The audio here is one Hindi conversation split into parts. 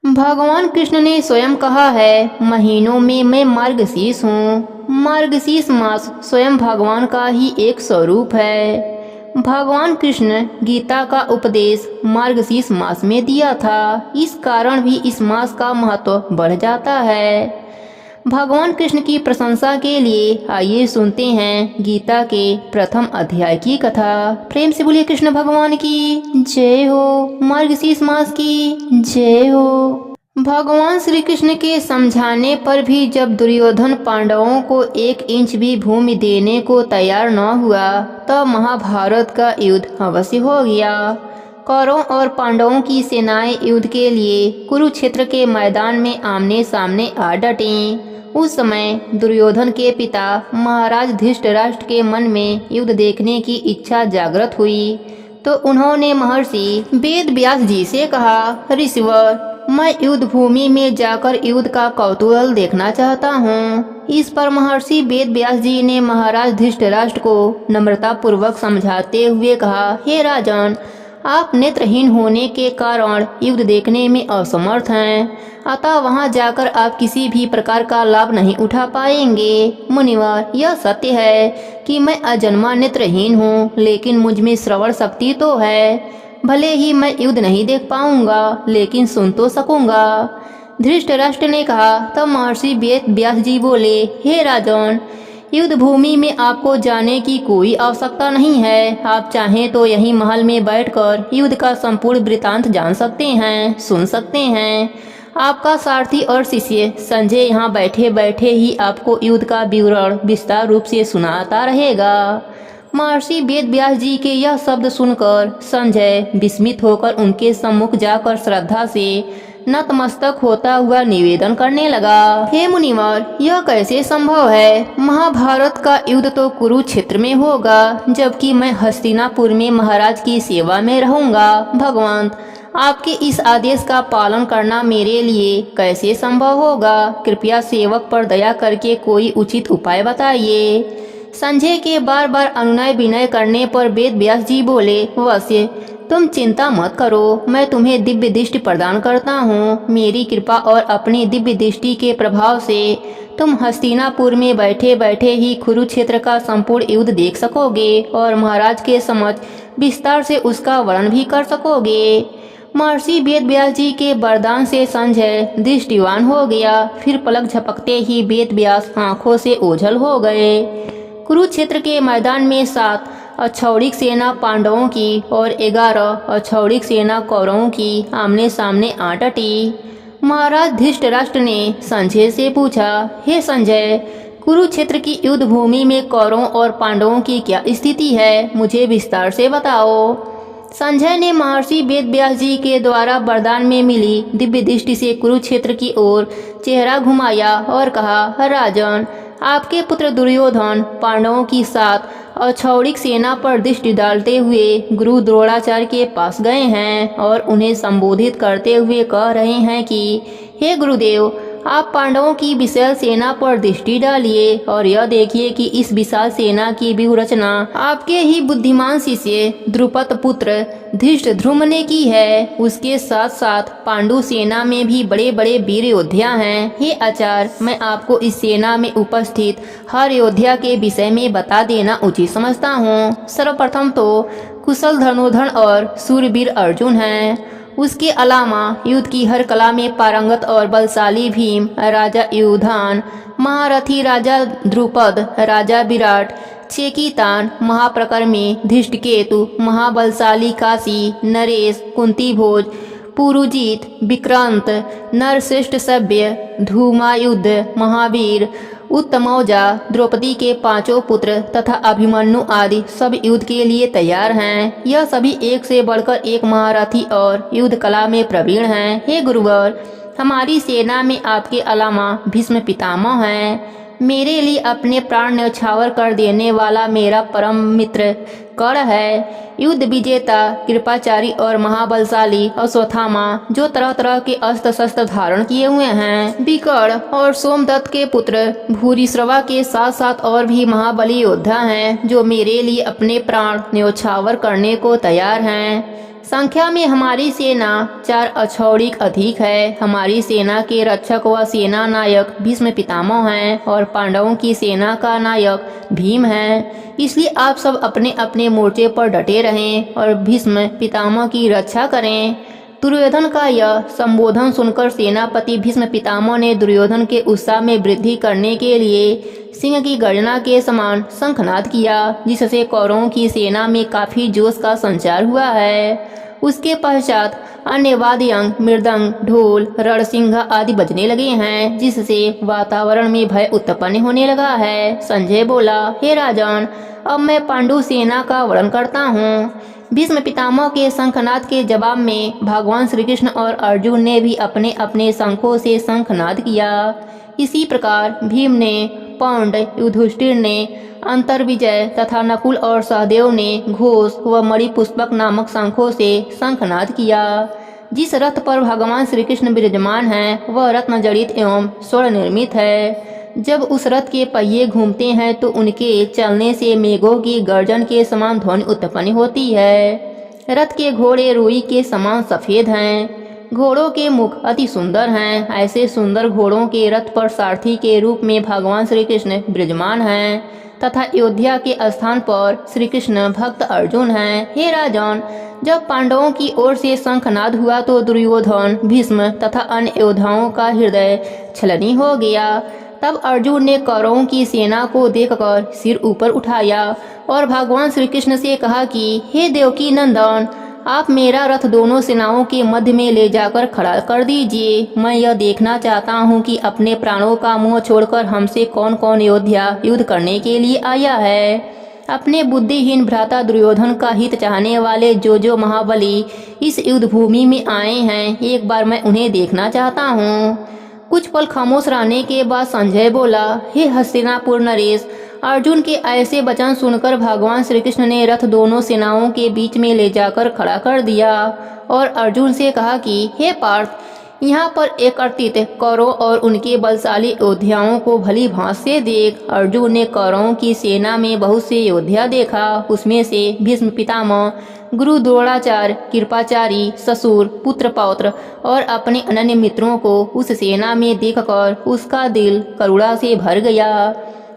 भगवान कृष्ण ने स्वयं कहा है, महीनों में मैं मार्गशीर्ष हूँ। मार्गशीर्ष मास स्वयं भगवान का ही एक स्वरूप है। भगवान कृष्ण गीता का उपदेश मार्गशीर्ष मास में दिया था। इस कारण भी इस मास का महत्व बढ़ जाता है। भगवान कृष्ण की प्रशंसा के लिए आइए सुनते हैं गीता के प्रथम अध्याय की कथा। प्रेम से बोलिए कृष्ण भगवान की जय हो, मार्गशीर्ष मास की जय हो। भगवान श्री कृष्ण के समझाने पर भी जब दुर्योधन पांडवों को 1 इंच भी भूमि देने को तैयार न हुआ, तब महाभारत का युद्ध अवश्य हो गया। कौरवों और पांडवों की सेनाएं युद्ध के लिए कुरुक्षेत्र के मैदान में आमने सामने आ डटीं। उस समय दुर्योधन के पिता महाराज धृतराष्ट्र के मन में युद्ध देखने की इच्छा जागृत हुई, तो उन्होंने महर्षि वेद व्यास जी से कहा, ऋषिवर, मैं युद्ध भूमि में जाकर युद्ध का कौतूहल देखना चाहता हूँ। इस पर महर्षि वेद व्यास जी ने महाराज धृतराष्ट्र को नम्रता पूर्वक समझाते हुए कहा, हे राजन, आप नेत्रहीन होने के कारण युद्ध देखने में असमर्थ हैं, अतः वहां जाकर आप किसी भी प्रकार का लाभ नहीं उठा पाएंगे। मुनिवर, यह सत्य है कि मैं अजन्मा नेत्रहीन हूँ, लेकिन मुझ में श्रवण शक्ति तो है। भले ही मैं युद्ध नहीं देख पाऊंगा, लेकिन सुन तो सकूंगा। धृतराष्ट्र ने कहा। तब महर्षि वेद व्यास जी बोले, हे राजन, युद्ध भूमि में आपको जाने की कोई आवश्यकता नहीं है। आप चाहें तो यहीं महल में बैठकर युद्ध का संपूर्ण वृतांत जान सकते हैं, सुन सकते हैं। आपका सारथी और शिष्य संजय यहाँ बैठे बैठे ही आपको युद्ध का विवरण विस्तार रूप से सुनाता रहेगा। महर्षि वेद व्यास जी के यह शब्द सुनकर संजय विस्मित होकर उनके सम्मुख जाकर श्रद्धा से नतमस्तक होता हुआ निवेदन करने लगा, हे मुनिवर, यह कैसे संभव है? महाभारत का युद्ध तो कुरुक्षेत्र में होगा, जबकि मैं हस्तिनापुर में महाराज की सेवा में रहूंगा। भगवान, आपके इस आदेश का पालन करना मेरे लिए कैसे संभव होगा? कृपया सेवक पर दया करके कोई उचित उपाय बताइए। संजय के बार बार अनुनय विनय करने पर वेद व्यास जी बोले, वश्य, तुम चिंता मत करो, मैं तुम्हें दिव्य दृष्टि प्रदान करता हूँ। मेरी कृपा और अपनी दिव्य दृष्टि के प्रभाव से तुम हस्तिनापुर में बैठे बैठे ही कुरुक्षेत्र का संपूर्ण युद्ध देख सकोगे और महाराज के समक्ष विस्तार से उसका वर्णन भी कर सकोगे। महर्षि वेद व्यास जी के वरदान से संजय दृष्टिवान हो गया। फिर पलक झपकते ही वेद व्यास आंखों से ओझल हो गए। कुरुक्षेत्र के मैदान में 7 अक्षौहिक सेना पांडवों की और 11 अक्षौहिक सेना कौरवों की आमने सामने आ डटी। महाराज धृतराष्ट्र ने संजय से पूछा, हे संजय, कुरुक्षेत्र की युद्ध भूमि में कौरवों और पांडवों की क्या स्थिति है? मुझे विस्तार से बताओ। संजय ने महर्षि वेद व्यास जी के द्वारा वरदान में मिली दिव्य दृष्टि से कुरुक्षेत्र की ओर चेहरा घुमाया और कहा, राजन, आपके पुत्र दुर्योधन पांडवों की 7 अक्षौहिक सेना पर दृष्टि डालते हुए गुरु द्रोणाचार्य के पास गए हैं और उन्हें संबोधित करते हुए कह रहे हैं कि, हे गुरुदेव, आप पांडवों की विशाल सेना पर दृष्टि डालिए और यह देखिए कि इस विशाल सेना की व्यूहरचना आपके ही बुद्धिमान शिष्य द्रुपद पुत्र धृष्टद्युम्न ने की है। उसके साथ साथ पांडु सेना में भी बड़े बड़े वीर योद्धा हैं। हे आचार्य, मैं आपको इस सेना में उपस्थित हर योद्धा के विषय में बता देना उचित समझता हूँ। सर्वप्रथम तो कुशल धनुर्धर और सूरवीर अर्जुन हैं। उसके अलावा युद्ध की हर कला में पारंगत और बलशाली भीम, राजा युधान, महारथी राजा द्रुपद, राजा विराट, चेकितान, महाप्रकर्मी धृष्टकेतु, महाबलशाली काशी नरेश, कुंती भोज, पुरुजित, विक्रांत, नरश्रेष्ठ सभ्य, धूमायुद्ध, महावीर, उत्तमौजा, द्रौपदी के 5 पुत्र तथा अभिमन्यु आदि सब युद्ध के लिए तैयार हैं। यह सभी एक से बढ़कर एक महारथी और युद्ध कला में प्रवीण हैं। हे गुरुवर, हमारी सेना में आपके अलावा भीष्म पितामह हैं। मेरे लिए अपने प्राण न्यौछावर कर देने वाला मेरा परम मित्र कर्ण है। युद्ध विजेता कृपाचारी और महाबलशाली अश्वत्थामा, जो तरह तरह के अस्त्र शस्त्र धारण किए हुए हैं। विकर्ण और सोमदत्त के पुत्र भूरिश्रवा के साथ साथ और भी महाबली योद्धा हैं, जो मेरे लिए अपने प्राण न्यौछावर करने को तैयार हैं। संख्या में हमारी सेना 4 अक्षौरिक अधिक है। हमारी सेना के रक्षक व सेना नायक भीष्म पितामह हैं और पांडवों की सेना का नायक भीम है। इसलिए आप सब अपने अपने मोर्चे पर डटे रहें और भीष्म पितामह की रक्षा करें। दुर्योधन का यह संबोधन सुनकर सेनापति भीष्म पितामह ने दुर्योधन के उत्साह में वृद्धि करने के लिए सिंह की गर्जना के समान शंखनाद किया, जिससे कौरवों की सेना में काफी जोश का संचार हुआ है। उसके पश्चात अन्य वाद्ययंत्र, मृदंग, ढोल, रणसिंह आदि बजने लगे हैं, जिससे वातावरण में भय उत्पन्न होने लगा है। संजय बोला, हे राजन, अब मैं पांडु सेना का वर्णन करता हूँ। भीष्म पितामह के शंखनाद के जवाब में भगवान श्री कृष्ण और अर्जुन ने भी अपने अपने शंखों से शंखनाद किया। इसी प्रकार भीम ने, पौंड, युधिष्ठिर ने, अंतर्विजय तथा नकुल और सहदेव ने घोष व मणिपुष्पक नामक शंखों से शंखनाद किया। जिस रथ पर भगवान श्री कृष्ण विराजमान हैं वह रत्न जड़ित एवं स्वर्ण निर्मित है। जब उस रथ के पहिए घूमते हैं तो उनके चलने से मेघों की गर्जन के समान ध्वनि उत्पन्न होती है। रथ के घोड़े रुई के समान सफेद हैं। घोड़ों के मुख अति सुंदर हैं। ऐसे सुंदर घोड़ों के रथ पर सारथी के रूप में भगवान श्री कृष्ण विराजमान हैं तथा अयोध्या के स्थान पर श्री कृष्ण भक्त अर्जुन हैं। हे राजन, जब पांडवों की ओर से शंखनाद हुआ तो दुर्योधन, भीष्म तथा अन्य योद्धाओं का हृदय छलनी हो गया। तब अर्जुन ने कौरवों की सेना को देखकर सिर ऊपर उठाया और भगवान श्री कृष्ण से कहा कि हे देवकी नंदन, आप मेरा रथ दोनों सेनाओं के मध्य में ले जाकर खड़ा कर दीजिए। मैं यह देखना चाहता हूँ कि अपने प्राणों का मोह छोड़कर हमसे कौन कौन योद्धा युद्ध करने के लिए आया है। अपने बुद्धिहीन भ्राता दुर्योधन का हित चाहने वाले जो महाबली इस युद्ध भूमि में आए हैं, एक बार मैं उन्हें देखना चाहता हूँ। कुछ पल खामोश रहने के बाद संजय बोला, हे हस्तिनापुर नरेश, अर्जुन के ऐसे वचन सुनकर भगवान श्री कृष्ण ने रथ दोनों सेनाओं के बीच में ले जाकर खड़ा कर दिया और अर्जुन से कहा कि हे पार्थ, यहाँ पर एकत्रित कौरवों और उनके बलशाली योद्धाओं को भली भांति से देख। अर्जुन ने कौरवों की सेना में बहुत से योद्धा देखा। उसमें से भीष्म पितामह, गुरु द्रोणाचार्य, कृपाचारी, ससुर, पुत्र पौत्र और अपने अनन्य मित्रों को उस सेना में देखकर उसका दिल करुणा से भर गया।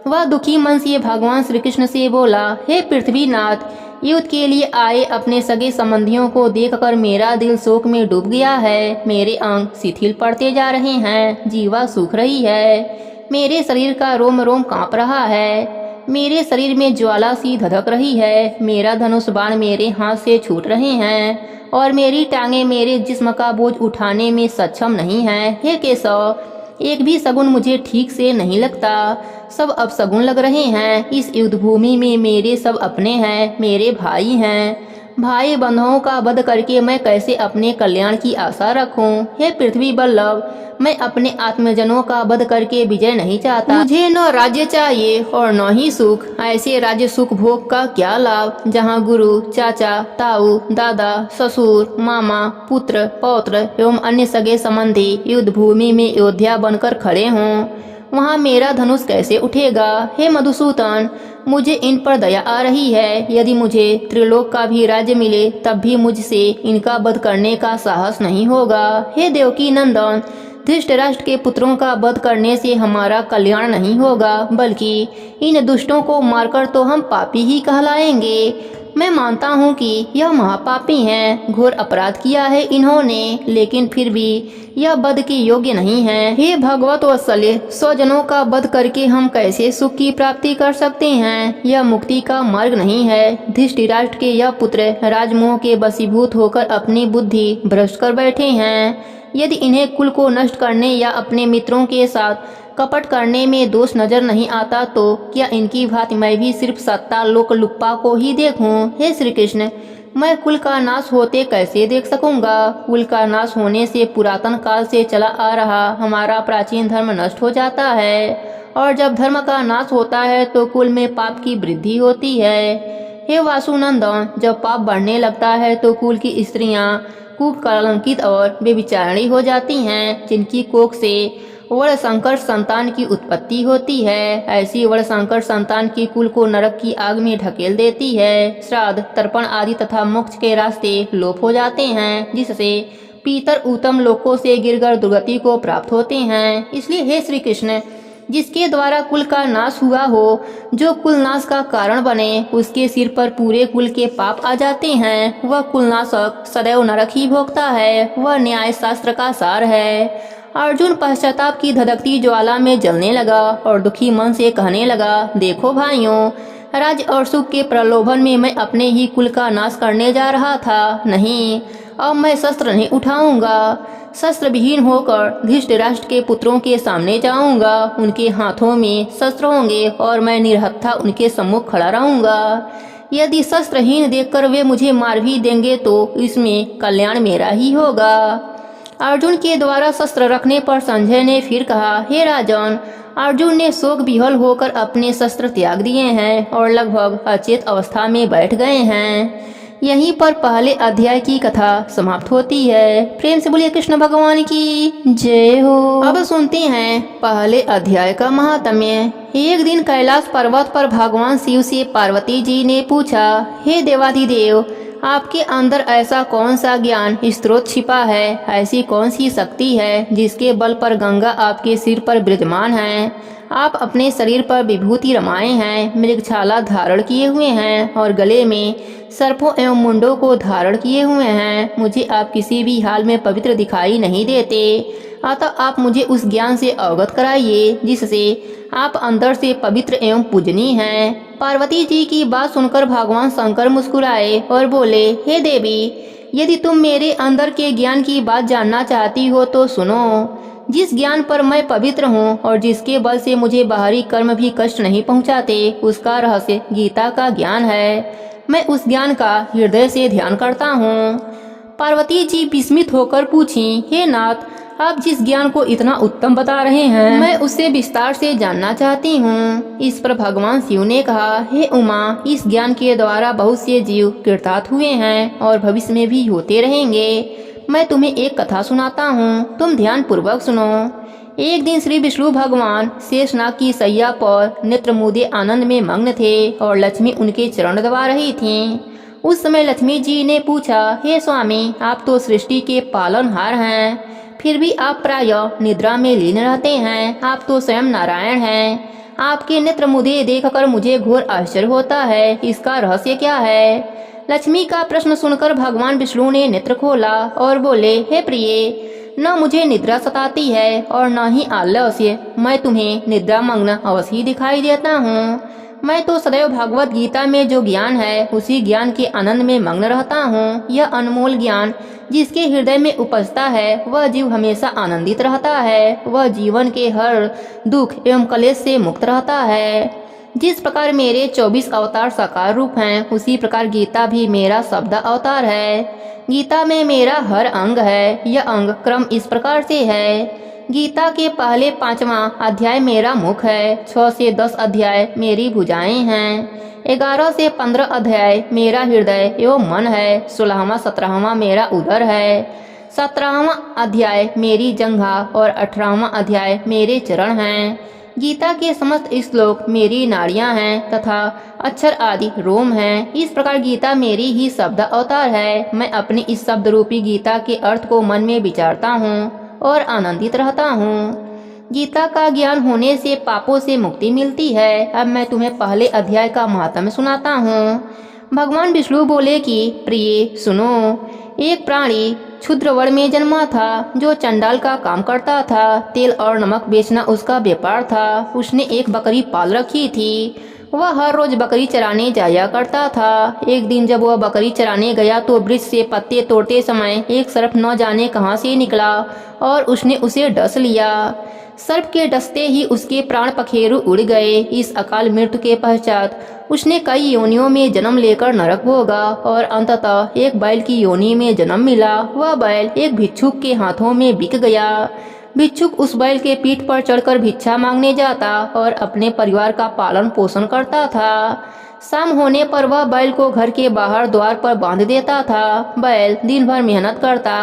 वह दुखी मन से भगवान श्री कृष्ण से बोला, हे पृथ्वीनाथ, युद्ध के लिए आए अपने सगे संबंधियों को देखकर मेरा दिल शोक में डूब गया है। मेरे अंग शिथिल पड़ते जा रहे हैं, जीवा सूख रही है, मेरे शरीर का रोम रोम कांप रहा है, मेरे शरीर में ज्वाला सी धधक रही है, मेरा धनुष बाण मेरे हाथ से छूट रहे हैं और मेरी टांगे मेरे जिस्म का बोझ उठाने में सक्षम नहीं है। हे केशव, एक भी सगुन मुझे ठीक से नहीं लगता, सब अपशगुन लग रहे हैं। इस युद्ध भूमि में मेरे सब अपने हैं, मेरे भाई हैं। भाई बंधुओं का वध करके मैं कैसे अपने कल्याण की आशा रखूं? हे पृथ्वी वल्लभ, मैं अपने आत्मजनों का वध करके विजय नहीं चाहता। मुझे न राज्य चाहिए और न ही सुख। ऐसे राज्य सुख भोग का क्या लाभ, जहाँ गुरु, चाचा, ताऊ, दादा, ससुर, मामा, पुत्र, पौत्र एवं अन्य सगे संबंधी युद्ध भूमि में योद्धा बनकर खड़े हों, वहाँ मेरा धनुष कैसे उठेगा? हे मधुसूदन, मुझे इन पर दया आ रही है। यदि मुझे त्रिलोक का भी राज्य मिले तब भी मुझसे इनका वध करने का साहस नहीं होगा। हे देवकी नंदन, धृतराष्ट्र के पुत्रों का वध करने से हमारा कल्याण नहीं होगा, बल्कि इन दुष्टों को मारकर तो हम पापी ही कहलाएंगे। मैं मानता हूँ कि यह महापापी हैं, घोर अपराध किया है इन्होंने, लेकिन फिर भी यह वध के योग्य नहीं है। हे भगवत वत्सल्य, स्वजनों का वध करके हम कैसे सुख की प्राप्ति कर सकते हैं? यह मुक्ति का मार्ग नहीं है। धृतराष्ट्र के यह पुत्र राजमोह के वशीभूत होकर अपनी बुद्धि भ्रष्ट कर बैठे हैं। यदि इन्हें कुल को नष्ट करने या अपने मित्रों के साथ कपट करने में दोष नजर नहीं आता तो क्या इनकी भांति मैं भी सिर्फ सत्ता लोक लुप्पा को ही देखूं? हे श्री कृष्ण, मैं कुल का नाश होते कैसे देख सकूंगा? कुल का नाश होने से पुरातन काल से चला आ रहा हमारा प्राचीन धर्म नष्ट हो जाता है और जब धर्म का नाश होता है तो कुल में पाप की वृद्धि होती है। हे वासुनंदन, जब पाप बढ़ने लगता है तो कुल की स्त्रियां कुकलंकित और बेविचारणी हो जाती हैं, जिनकी कोख से वर्णशंकर संतान की उत्पत्ति होती है। ऐसी वर्णशंकर संतान की कुल को नरक की आग में ढकेल देती है। श्राद्ध, तर्पण आदि तथा मोक्ष के रास्ते लोप हो जाते हैं, जिससे पीतर उत्तम लोकों से गिरकर दुर्गति को प्राप्त होते हैं। इसलिए हे श्री कृष्ण, जिसके द्वारा कुल का नाश हुआ हो, जो कुल नाश का कारण बने, उसके सिर पर पूरे कुल के पाप आ जाते हैं। वह कुलनाशक सदैव नरक ही भोगता है। वह न्याय शास्त्र का सार है। अर्जुन पश्चाताप की धधकती ज्वाला में जलने लगा और दुखी मन से कहने लगा, देखो भाइयों, राज और सुख के प्रलोभन में मैं अपने ही कुल का नाश करने जा रहा था। नहीं, अब मैं शस्त्र नहीं उठाऊंगा। शस्त्र विहीन होकर धृतराष्ट्र के पुत्रों के सामने जाऊंगा। उनके हाथों में शस्त्र होंगे और मैं निरहत्था उनके सम्मुख खड़ा रहूंगा। यदि शस्त्रहीन देखकर वे मुझे मार भी देंगे तो इसमें कल्याण मेरा ही होगा। अर्जुन के द्वारा शस्त्र रखने पर संजय ने फिर कहा, हे राजन, अर्जुन ने शोक विह्वल होकर अपने शस्त्र त्याग दिए हैं और लगभग अचेत अवस्था में बैठ गए हैं। यहीं पर पहले अध्याय की कथा समाप्त होती है। प्रेम से बोलिए कृष्ण भगवान की जय हो। अब सुनते हैं पहले अध्याय का महात्म्य। एक दिन कैलाश पर्वत पर भगवान शिव से पार्वती जी ने पूछा, हे देवाधिदेव, आपके अंदर ऐसा कौन सा ज्ञान स्रोत छिपा है, ऐसी कौन सी शक्ति है जिसके बल पर गंगा आपके सिर पर विराजमान है। आप अपने शरीर पर विभूति रमाए हैं, मृगछाला धारण किए हुए हैं और गले में सर्पों एवं मुंडों को धारण किए हुए हैं। मुझे आप किसी भी हाल में पवित्र दिखाई नहीं देते, अतः आप मुझे उस ज्ञान से अवगत कराइए जिससे आप अंदर से पवित्र एवं पूजनीय हैं। पार्वती जी की बात सुनकर भगवान शंकर मुस्कुराए और बोले, हे देवी, यदि तुम मेरे अंदर के ज्ञान की बात जानना चाहती हो तो सुनो। जिस ज्ञान पर मैं पवित्र हूँ और जिसके बल से मुझे बाहरी कर्म भी कष्ट नहीं पहुँचाते, उसका रहस्य गीता का ज्ञान है। मैं उस ज्ञान का हृदय से ध्यान करता हूँ। पार्वती जी विस्मित होकर पूछी, हे नाथ, आप जिस ज्ञान को इतना उत्तम बता रहे हैं, मैं उससे विस्तार से जानना चाहती हूँ। इस पर भगवान शिव ने कहा, हे उमा, इस ज्ञान के द्वारा बहुत से जीव कृतार्थ हुए हैं और भविष्य में भी होते रहेंगे। मैं तुम्हें एक कथा सुनाता हूँ, तुम ध्यान पूर्वक सुनो। एक दिन श्री विष्णु भगवान शेषनाग की सैया पर नेत्र मूंदे आनंद में मग्न थे और लक्ष्मी उनके चरण दबा रही थीं। उस समय लक्ष्मी जी ने पूछा, हे स्वामी, आप तो सृष्टि के पालनहार हैं, फिर भी आप प्रायः निद्रा में लीन रहते हैं। आप तो स्वयं नारायण हैं। आपके नेत्र मूंदे देखकर मुझे घोर आश्चर्य होता है। इसका रहस्य क्या है? लक्ष्मी का प्रश्न सुनकर भगवान विष्णु ने नेत्र खोला और बोले, हे प्रिय, न मुझे निद्रा सताती है और न ही आलस्य। मैं तुम्हें निद्रा मग्न अवश्य दिखाई देता हूँ। मैं तो सदैव भगवत गीता में जो ज्ञान है उसी ज्ञान के आनंद में मग्न रहता हूँ। यह अनमोल ज्ञान जिसके हृदय में उपजता है वह जीव हमेशा आनंदित रहता है। वह जीवन के हर दुख एवं क्लेश से मुक्त रहता है। जिस प्रकार मेरे 24 अवतार साकार रूप हैं, उसी प्रकार गीता भी मेरा शब्द अवतार है। गीता में मेरा हर अंग है। यह अंग क्रम इस प्रकार से है। गीता के पहले 5वां अध्याय मेरा मुख है, 6 से 10 अध्याय मेरी भुजाएं हैं, 11 से 15 अध्याय मेरा हृदय एवं मन है, 16वां 17वां मेरा उदर है, 17वां अध्याय मेरी जंघा और 18वां अध्याय मेरे चरण हैं। गीता के समस्त श्लोक मेरी नाड़ियां हैं तथा अक्षर आदि रोम हैं। इस प्रकार गीता मेरी ही शब्द अवतार है। मैं अपनी इस शब्द रूपी गीता के अर्थ को मन में विचारता हूँ और आनंदित रहता हूँ। गीता का ज्ञान होने से पापों से मुक्ति मिलती है। अब मैं तुम्हें पहले अध्याय का महात्म्य सुनाता हूँ। भगवान विष्णु बोले कि प्रिय सुनो, एक प्राणी क्षुद्र वर्ण में जन्मा था जो चंडाल का काम करता था। तेल और नमक बेचना उसका व्यापार था। उसने एक बकरी पाल रखी थी। वह हर रोज बकरी चराने जाया करता था। एक दिन जब वह बकरी चराने गया तो वृक्ष से पत्ते तोड़ते समय एक सर्प न जाने कहां से निकला और उसने उसे डस लिया। सर्प के डसते ही उसके प्राण पखेरु उड़ गए। इस अकाल मृत्यु के पश्चात उसने कई योनियों में जन्म लेकर नरक भोगा और अंततः एक बैल की योनि में जन्म मिला। वह बैल एक भिक्षुक के हाथों में बिक गया। भिक्षुक उस बैल के पीठ पर चढ़कर भिक्षा मांगने जाता और अपने परिवार का पालन पोषण करता था। शाम होने पर वह बैल को घर के बाहर द्वार पर बांध देता था। बैल दिन भर मेहनत करता,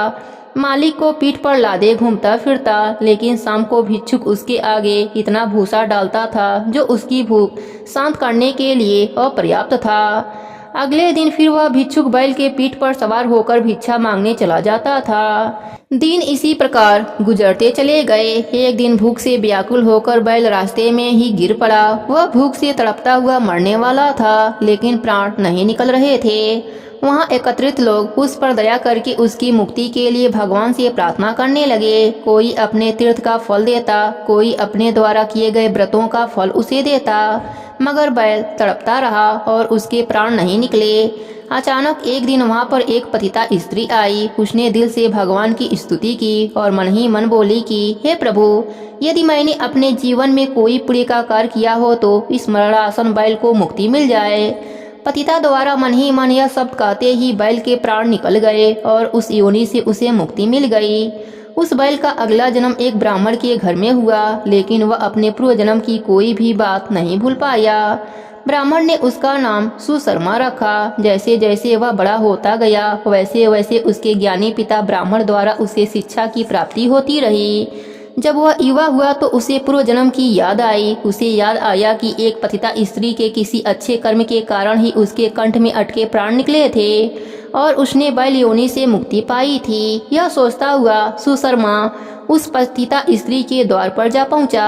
मालिक को पीठ पर लादे घूमता फिरता, लेकिन शाम को भिक्षुक उसके आगे इतना भूसा डालता था जो उसकी भूख शांत करने के लिए अपर्याप्त था। अगले दिन फिर वह भिक्षुक बैल के पीठ पर सवार होकर भिक्षा मांगने चला जाता था। दिन इसी प्रकार गुजरते चले गए। एक दिन भूख से व्याकुल होकर बैल रास्ते में ही गिर पड़ा। वह भूख से तड़पता हुआ मरने वाला था, लेकिन प्राण नहीं निकल रहे थे। वहाँ एकत्रित लोग उस पर दया करके उसकी मुक्ति के लिए भगवान से प्रार्थना करने लगे। कोई अपने तीर्थ का फल देता, कोई अपने द्वारा किए गए व्रतों का फल उसे देता, मगर बैल तड़पता रहा और उसके प्राण नहीं निकले। अचानक एक दिन वहाँ पर एक पतिता स्त्री आई। उसने दिल से भगवान की स्तुति की और मन ही मन बोली कि हे प्रभु, यदि मैंने अपने जीवन में कोई पुण्य का कार्य किया हो तो इस मरणासन बैल को मुक्ति मिल जाए। पतिता द्वारा मन ही मन यह शब्द कहते ही बैल के प्राण निकल गए और उस योनि से उसे मुक्ति मिल गई। उस बैल का अगला जन्म एक ब्राह्मण के घर में हुआ, लेकिन वह अपने पूर्व जन्म की कोई भी बात नहीं भूल पाया। ब्राह्मण ने उसका नाम सुशर्मा रखा। जैसे जैसे वह बड़ा होता गया, वैसे वैसे उसके ज्ञानी पिता ब्राह्मण द्वारा उसे शिक्षा की प्राप्ति होती रही। जब वह युवा हुआ तो उसे पूर्व जन्म की याद आई। उसे याद आया कि एक पतिता स्त्री के किसी अच्छे कर्म के कारण ही उसके कंठ में अटके प्राण निकले थे और उसने बैल योनि से मुक्ति पाई थी। यह सोचता हुआ सुशर्मा उस पतिता स्त्री के द्वार पर जा पहुंचा।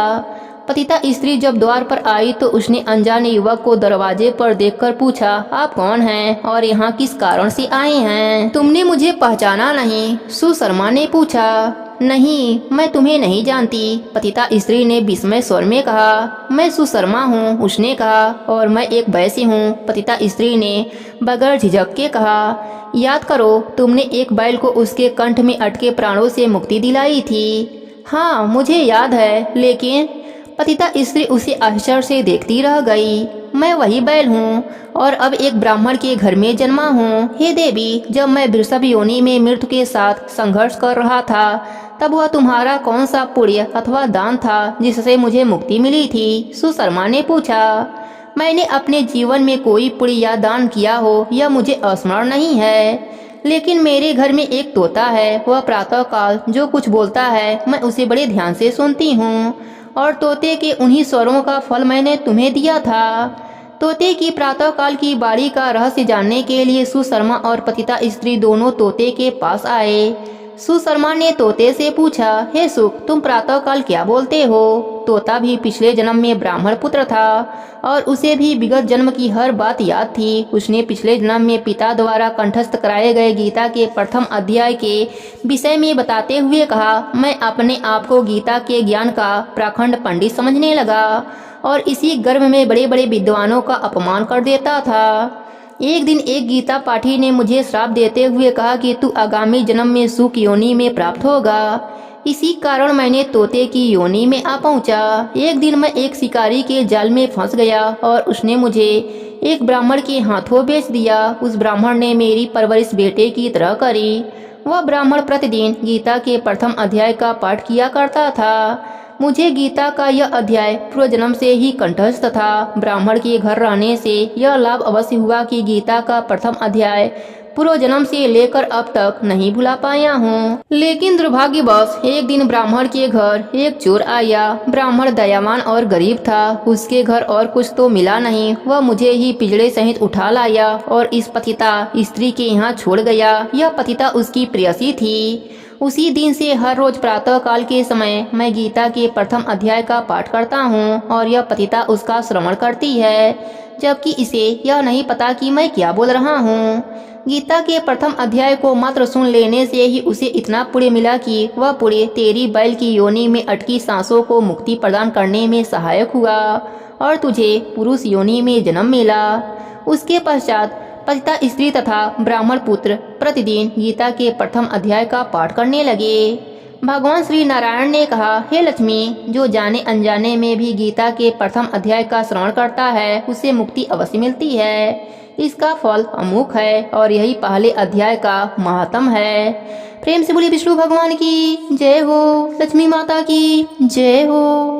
पतिता स्त्री जब द्वार पर आई तो उसने अनजाने युवक को दरवाजे पर देखकर पूछा, आप कौन हैं और यहाँ किस कारण से आए हैं? तुमने मुझे पहचाना नहीं? सुशर्मा ने पूछा। नहीं, मैं तुम्हें नहीं जानती, पतिता स्त्री ने विस्मय स्वर में कहा। मैं सुशर्मा हूँ, उसने कहा, और मैं एक वैश्य हूँ, पतिता स्त्री ने बगैर झिझक के कहा। याद करो, तुमने एक बैल को उसके कंठ में अटके प्राणों से मुक्ति दिलाई थी। हाँ, मुझे याद है, लेकिन पतिता स्त्री उसे आश्चर्य से देखती रह गई। मैं वही बैल हूँ और अब एक ब्राह्मण के घर में जन्मा हूँ। हे देवी, जब मैं वृषभ योनि में मृत्यु के साथ संघर्ष कर रहा था, तब वह तुम्हारा कौन सा पुण्य अथवा दान था जिससे मुझे मुक्ति मिली थी? सुशर्मा ने पूछा। मैंने अपने जीवन में कोई पुण्य या दान किया हो यह मुझे स्मरण नहीं है, लेकिन मेरे घर में एक तोता है। वह प्रातः काल जो कुछ बोलता है मैं उसे बड़े ध्यान से सुनती हूँ, और तोते के उन्हीं स्वरों का फल मैंने तुम्हें दिया था। तोते की प्रातः काल की बारी का रहस्य जानने के लिए सुशर्मा और पतिता स्त्री दोनों तोते के पास आए। सुशर्मा ने तोते से पूछा, हे सुख, तुम प्रातः काल क्या बोलते हो? तोता भी पिछले जन्म में ब्राह्मण पुत्र था और उसे भी विगत जन्म की हर बात याद थी। उसने पिछले जन्म में पिता द्वारा कंठस्थ कराए गए गीता के प्रथम अध्याय के विषय में बताते हुए कहा, मैं अपने आप को गीता के ज्ञान का प्रखंड पंडित समझने लगा और इसी गर्व में बड़े बड़े विद्वानों का अपमान कर देता था। एक दिन एक गीता पाठी ने मुझे श्राप देते हुए कहा कि तू आगामी जन्म में सुख योनि में प्राप्त होगा। इसी कारण मैंने तोते की योनि में आ पहुंचा। एक दिन मैं एक शिकारी के जाल में फंस गया और उसने मुझे एक ब्राह्मण के हाथों बेच दिया। उस ब्राह्मण ने मेरी परवरिश बेटे की तरह करी। वह ब्राह्मण प्रतिदिन गीता के प्रथम अध्याय का पाठ किया करता था। मुझे गीता का यह अध्याय पूर्व जन्म से ही कंठस्थ था। ब्राह्मण के घर रहने से यह लाभ अवश्य हुआ कि गीता का प्रथम अध्याय पूर्व जन्म से लेकर अब तक नहीं भुला पाया हूँ। लेकिन दुर्भाग्यवश एक दिन ब्राह्मण के घर एक चोर आया। ब्राह्मण दयावान और गरीब था। उसके घर और कुछ तो मिला नहीं। वह मुझे ही पिंजड़े सहित उठा लाया और इस पतिता स्त्री के यहाँ छोड़ गया। यह पतिता उसकी प्रेयसी थी। उसी दिन से हर रोज प्रातः काल के समय मैं गीता के प्रथम अध्याय का पाठ करता हूँ और यह पतिता उसका श्रवण करती है, जबकि इसे यह नहीं पता कि मैं क्या बोल रहा हूँ। गीता के प्रथम अध्याय को मात्र सुन लेने से ही उसे इतना पुण्य मिला कि वह पुण्य तेरी बैल की योनि में अटकी सांसों को मुक्ति प्रदान करने में सहायक हुआ और तुझे पुरुष योनि में जन्म मिला। उसके पश्चात पतिता स्त्री तथा ब्राह्मण पुत्र प्रतिदिन गीता के प्रथम अध्याय का पाठ करने लगे। भगवान श्री नारायण ने कहा, हे लक्ष्मी, जो जाने अनजाने में भी गीता के प्रथम अध्याय का श्रवण करता है उसे मुक्ति अवश्य मिलती है। इसका फल अमोघ है और यही पहले अध्याय का महात्म है। प्रेम से बोलिए विष्णु भगवान की जय हो, लक्ष्मी माता की जय हो।